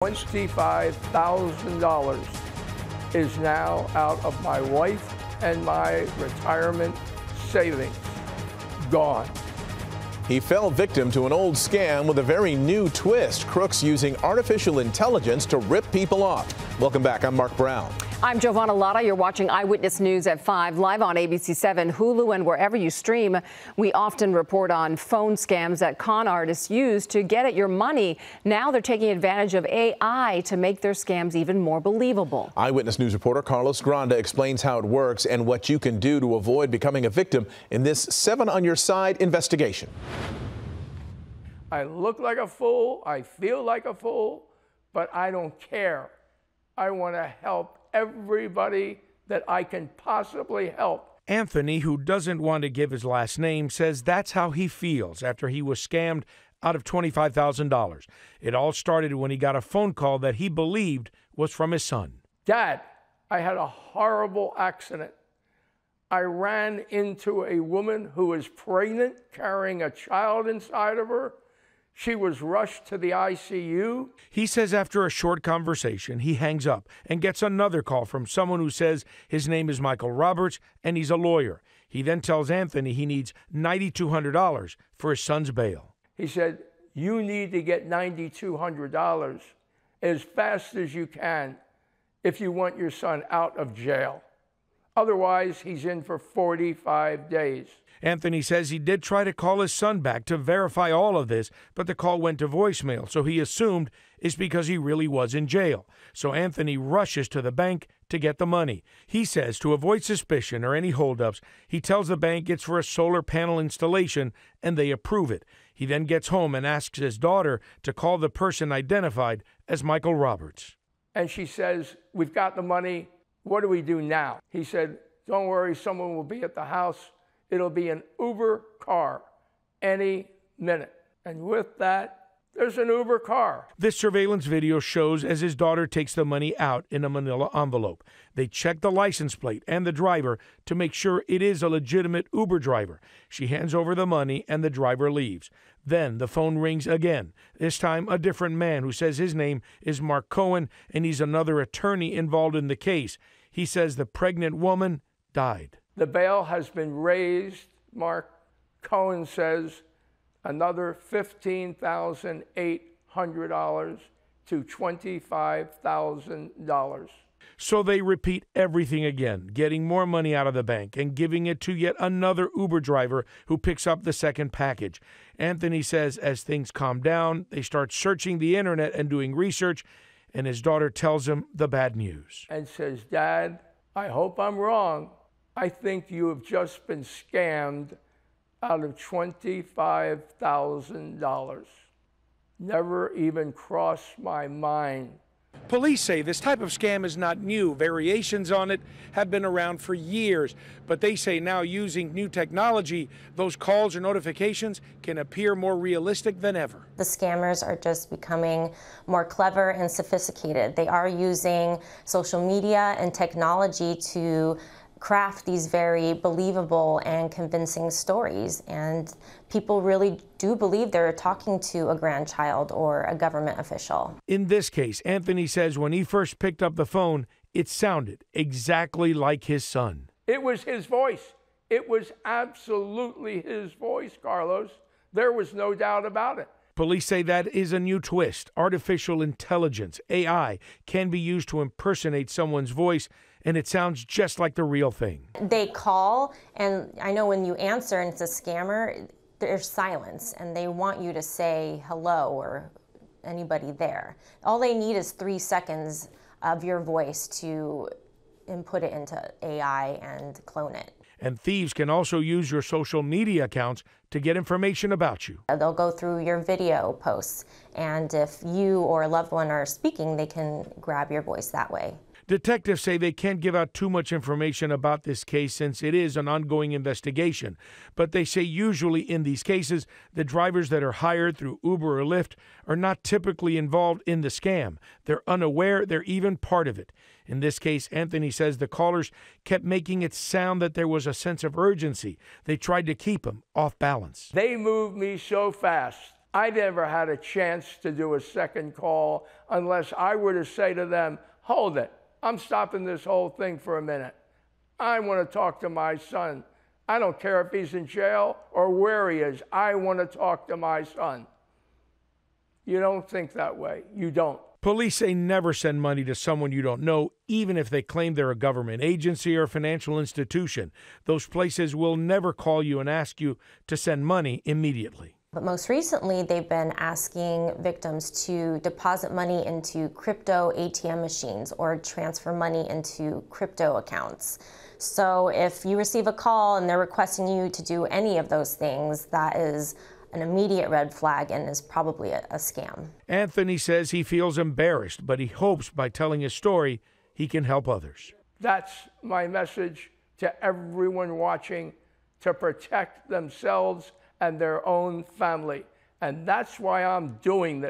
$25,000 is now out of my wife and my retirement savings. Gone. He fell victim to an old scam with a very new twist. Crooks using artificial intelligence to rip people off. Welcome back. I'm Mark Brown. I'm Giovanna Lotta. You're watching Eyewitness News at 5, live on ABC 7, Hulu, and wherever you stream. We often report on phone scams that con artists use to get at your money. Now they're taking advantage of AI to make their scams even more believable. Eyewitness News reporter Carlos Granda explains how it works and what you can do to avoid becoming a victim in this 7 on Your Side investigation. I look like a fool, I feel like a fool, but I don't care. I want to help everybody that I can possibly help. Anthony, who doesn't want to give his last name, says that's how he feels after he was scammed out of $25,000. It all started when he got a phone call that he believed was from his son. Dad, I had a horrible accident. I ran into a woman who was pregnant, carrying a child inside of her. She was rushed to the ICU. He says after a short conversation, he hangs up and gets another call from someone who says his name is Michael Roberts and he's a lawyer. He then tells Anthony he needs $9,200 for his son's bail. He said, you need to get $9,200 as fast as you can if you want your son out of jail. Otherwise, he's in for 45 days. Anthony says he did try to call his son back to verify all of this, but the call went to voicemail, so he assumed it's because he really was in jail. So Anthony rushes to the bank to get the money. He says to avoid suspicion or any holdups, he tells the bank it's for a solar panel installation, and they approve it. He then gets home and asks his daughter to call the person identified as Michael Roberts. And she says, we've got the money. What do we do now? He said, don't worry, someone will be at the house. It'll be an Uber car any minute. And with that, there's an Uber car. This surveillance video shows as his daughter takes the money out in a manila envelope. They check the license plate and the driver to make sure it is a legitimate Uber driver. She hands over the money and the driver leaves. Then the phone rings again, this time a different man who says his name is Mark Cohen and he's another attorney involved in the case. He says the pregnant woman died. The bail has been raised, Mark Cohen says, another $15,800 to $25,000. So they repeat everything again, getting more money out of the bank and giving it to yet another Uber driver who picks up the second package. Anthony says as things calm down, they start searching the internet and doing research, and his daughter tells him the bad news. And says, Dad, I hope I'm wrong. I think you have just been scammed out of $25,000. Never even crossed my mind. Police say this type of scam is not new. Variations on it have been around for years. But they say now using new technology, those calls or notifications can appear more realistic than ever. The scammers are just becoming more clever and sophisticated. They are using social media and technology to craft these very believable and convincing stories, and people really do believe they're talking to a grandchild or a government official. In this case, Anthony says when he first picked up the phone, it sounded exactly like his son. It was his voice. It was absolutely his voice, Carlos. There was no doubt about it. Police say that is a new twist. Artificial intelligence, AI, can be used to impersonate someone's voice, and it sounds just like the real thing. They call, and I know when you answer and it's a scammer, there's silence, and they want you to say hello or anybody there. All they need is 3 seconds of your voice to input it into AI and clone it. And thieves can also use your social media accounts to get information about you. They'll go through your video posts, and if you or a loved one are speaking, they can grab your voice that way. Detectives say they can't give out too much information about this case since it is an ongoing investigation. But they say usually in these cases, the drivers that are hired through Uber or Lyft are not typically involved in the scam. They're unaware they're even part of it. In this case, Anthony says the callers kept making it sound that there was a sense of urgency. They tried to keep him off balance. They moved me so fast. I never had a chance to do a second call unless I were to say to them, hold it, I'm stopping this whole thing for a minute. I want to talk to my son. I don't care if he's in jail or where he is. I want to talk to my son. You don't think that way. You don't. Police say never send money to someone you don't know, even if they claim they're a government agency or financial institution. Those places will never call you and ask you to send money immediately. But most recently, they've been asking victims to deposit money into crypto ATM machines or transfer money into crypto accounts. So if you receive a call and they're requesting you to do any of those things, that is an immediate red flag and is probably a scam. Anthony says he feels embarrassed, but he hopes by telling his story, he can help others. That's my message to everyone watching, to protect themselves and their own family. And that's why I'm doing this.